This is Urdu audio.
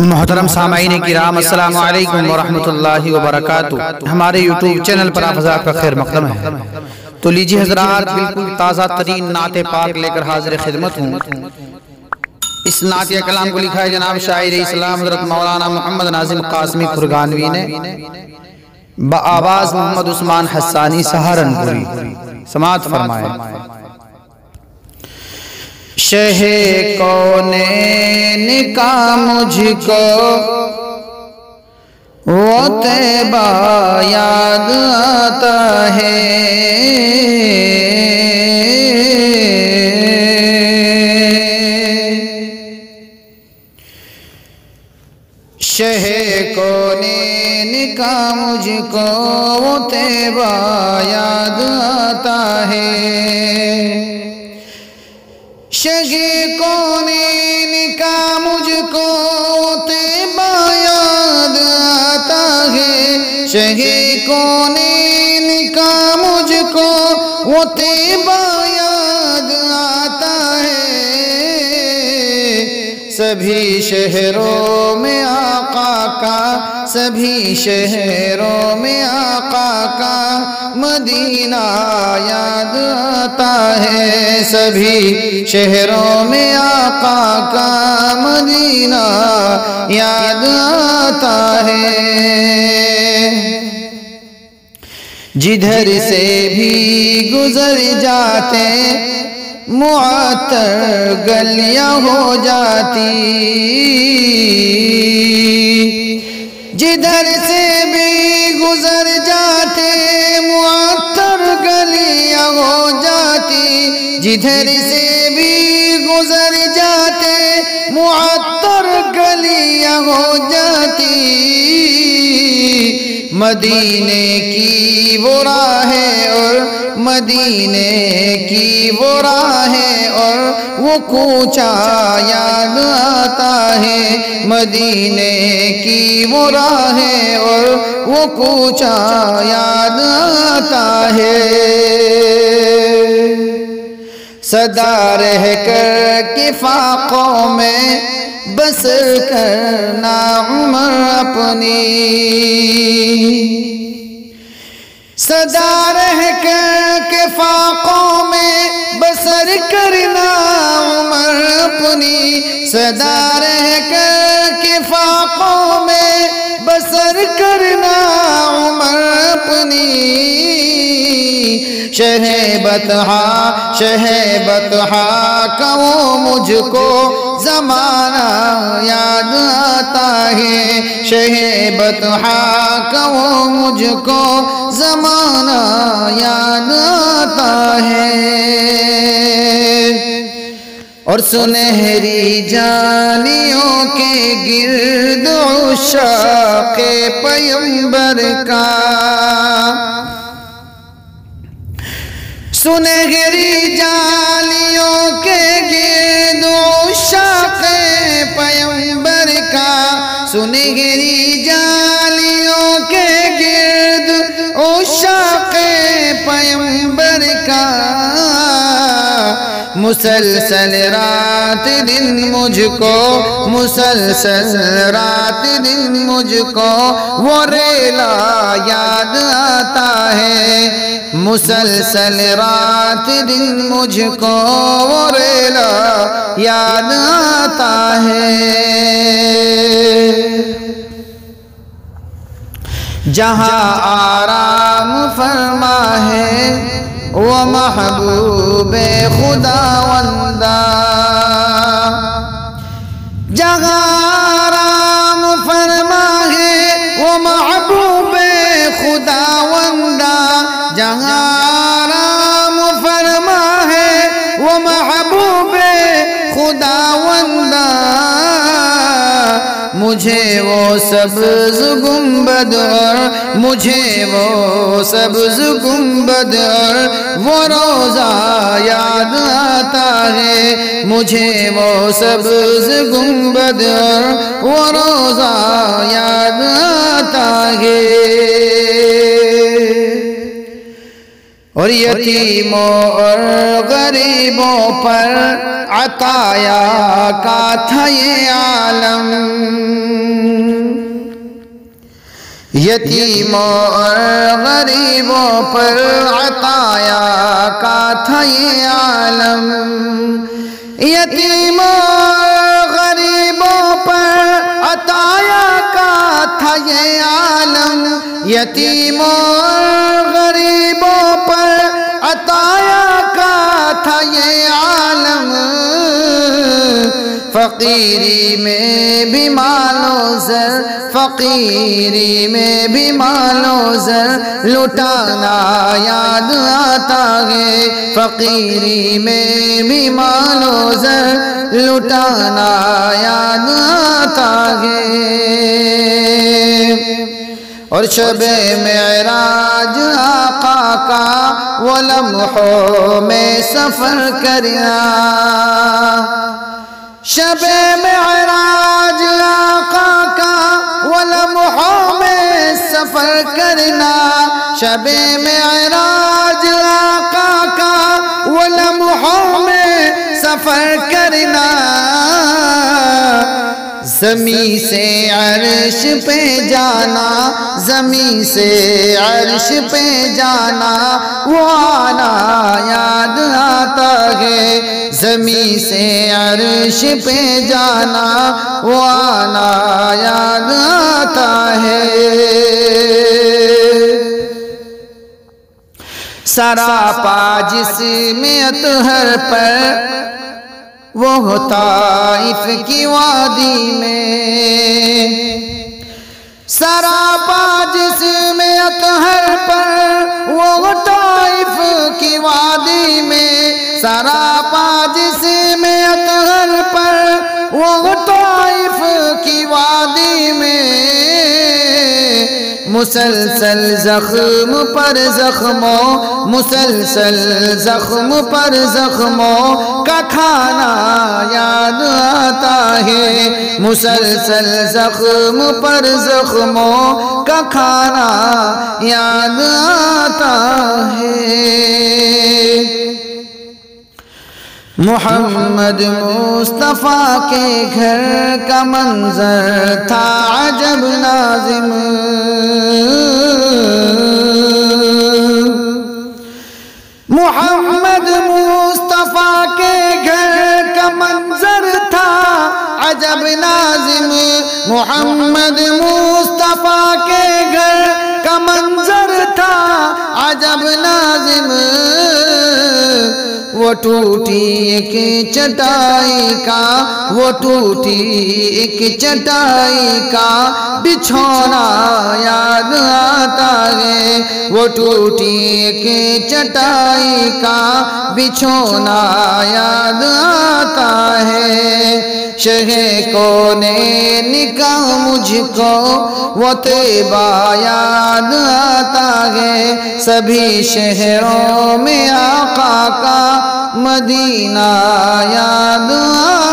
محترم سامعین کرام السلام علیکم ورحمۃ اللہ وبرکاتہ۔ ہمارے یوٹیوب چینل پر آپ حضرات کا خیر مقدم ہے۔ تو لیجیے حضرات، بالکل تازہ ترین نعت پاک لے کر حاضر خدمت ہوں۔ اس نعت کلام کو لکھا ہے جناب شاعر اسلام حضرت مولانا محمد ناظم قاسمی کھرگانوی نے، بآواز محمد عثمان حسانی سہارنپوری۔ سماعت فرمائے۔ شہ کونین کا مجھ کو وہ طیبہ یاد آتا ہے، شہ کونین کا مجھ کو وہ طیبہ یاد آتا ہے، شہ کونین کا مجھ کو طیبہ یاد آتا ہے، شہ کونین کا مجھ کو وہ طیبہ یاد آتا ہے، سبھی شہروں میں آقا کا، سبھی شہروں میں آقا کا مدینہ یاد آتا ہے، سبھی شہروں میں آقا کا مدینہ یاد آتا ہے، جدھر سے بھی گزر جاتے معطر گلیاں ہو جاتی، جدھر سے بھی گزر جاتے معطر گلیاں ہو جاتی، جدھر سے بھی گزر جاتے معطر گلیاں ہو جاتی، مدینے کی وہ راہیں اور مدینے کی وہ راہیں اور وہ کوچہ یاد آتا ہے، مدینے کی وہ راہیں اور وہ کوچہ یاد آتا ہے، سدا رہ کر کے فاقوں میں بسر کرنا عمر اپنی، سدا رہ کر کے فاقوں میں بسر کرنا عمر اپنی، سدا رہ کر کے فاقوں میں بسر کرنا عمر اپنی، شہ بطحا کا وہ مجھ کو زمانہ یاد آتا ہے، شہ بطحا کا وہ مجھ کو زمانہ یاد آتا ہے، اور سنہری جانیوں کے گرد عشاق پیمبر کا، سنہری جانیوں کے گرد عشاق پیمبر کا، سنہری جانیوں کے گرد عشاق پیمبر کا، مسلسل رات دن مجھ کو، مسلسل رات دن مجھ کو وہ ریلا یاد آتا ہے، مسلسل رات دن مجھ کو وہ ریلا یاد آتا ہے، جہاں آرام فرما ہے وہ محبوب خداوندہ، جہاں آرام فرما ہے وہ محبوب خداوندہ، جہاں آرام فرما ہے وہ محبوب خداوندہ، مجھے وہ سبز گنبد اور مجھے وہ سبز گنبد اور وہ روضہ یاد آتا ہے، مجھے وہ سبز گنبد اور وہ روضہ یاد آتا ہے، اور یتیموں اور غریبوں پر عطایا کا تھا یہ عالم، یتیموں اور غریبوں پر عطایا کا تھا یہ عالم، یتیموں اور غریبوں پر عطایا کا تھا یہ عالم، یتیموں اور غریبوں پر عطایا کا تھا یہ عالم، فقیری میں بھی مال و زر، فقیری میں بھی مال و زر لٹانا یاد آتا ہے، فقیری میں بھی مال و زر لٹانا یاد آتا ہے۔ اور شب معراج آقا کا وہ لمحوں میں سفر کرنا، شب معراج آقا کا وہ لمحوں میں سفر کرنا، شب معراج آقا کا وہ لمحوں میں سفر کرنا، زمین سے عرش پہ جانا، زمین سے عرش پہ جانا وہ آنا یاد آتا ہے، زمین سے عرش پہ جانا وہ آنا یاد آتا ہے۔ سراپا جسم اطہر پر وہ طائف کی وادی میں، سراپا جسم اطہر پر وہ طائف کی وادی میں، سراپا جسم اطہر پر وہ طائف کی وادی میں، مسلسل زخم پر زخموں، مسلسل زخم پر زخموں کا کھانا یاد آتا ہے، مسلسل زخم پر زخموں کا کھانا یاد آتا ہے۔ محمد مصطفیٰ کے گھر کا منظر تھا عجب ناظم، محمد مصطفیٰ کے گھر کا منظر تھا عجب ناظم، محمد مصطفیٰ کے گھر کا منظر تھا عجب ناظم، وہ ٹوٹی ایک چٹائی کا، وہ ٹوٹی ایک چٹائی کا بچھونا یاد آتا ہے، وہ ٹوٹی ایک چٹائی کا بچھونا یاد آتا ہے، شہر کونین کا مجھ کو وہ طیبہ یاد آتا ہے، سبھی شہروں میں آقا کا مدینہ یاد آتا ہے۔